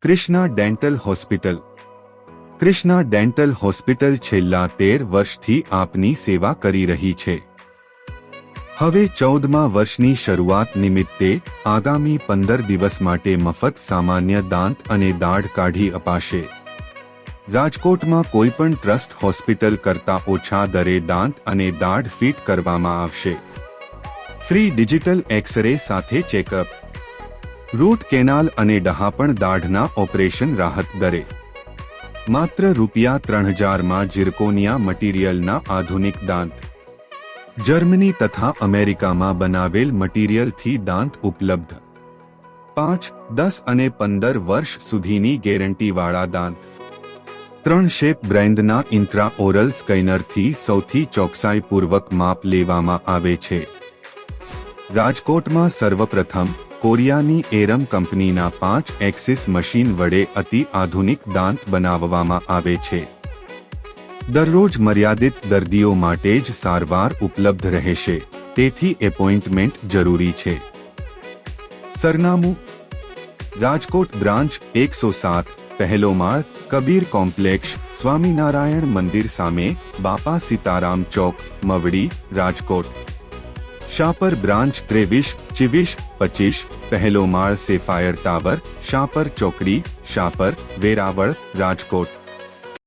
Krishna dental hospital. Krishna dental hospital છેલ્લા 13 વર્ષથી આપની સેવા કરી રહી છે. હવે 14મા વર્ષની શરૂઆત નિમિત્તે આગામી 15 દિવસ માટે મફત સામાન્ય દાંત અને દાઢ કાઢી અપાશે. રાજકોટમાં કોઈપણ ટ્રસ્ટ હોસ્પિટલ કરતાં ઓછા દરે દાંત અને દાઢ ફિટ કરવામાં આવશે. ફ્રી ડિજિટલ એક્સ-રે સાથે ચેકઅપ, રૂટ કેનાલ અને ડહાપણ દાઢના ઓપરેશન રાહત દરે. માત્ર ₹3000માં ઝિરકોનિયા મટીરિયલના આધુનિક દાંત. જર્મની તથા અમેરિકામાં બનાવેલ મટીરિયલથી દાંત ઉપલબ્ધ. 5, 10 અને 15 વર્ષ સુધીની ગેરંટીવાળા દાંત. 3 શેપ બ્રાન્ડના ઇન્ટ્રાઓરલ સ્કેનરથી સૌથી ચોકસાઈપૂર્વક માપ લેવામાં આવે છે. રાજકોટમાં સર્વપ્રથમ કોરિયાની એરમ કંપનીના 5 એક્સિસ મશીન વડે અતિ આધુનિક દાંત બનાવવામાં આવે છે. દરરોજ મર્યાદિત દર્દીઓ માટે જ સારવાર ઉપલબ્ધ રહેશે, તેથી એપોઇન્ટમેન્ટ જરૂરી છે. સરનામું: રાજકોટ બ્રાન્ચ 107, પહેલો માળ, કબીર કોમ્પ્લેક્સ, સ્વામિનારાયણ મંદિર સામે, બાપા સીતારામ ચોક, મવડી, રાજકોટ. શાપર બ્રાન્ચ 23, 24, 25, પહેલો માળ, સેફાયર ટાવર, શાપર ચોકડી, શાપર, વેરાવળ, રાજકોટ.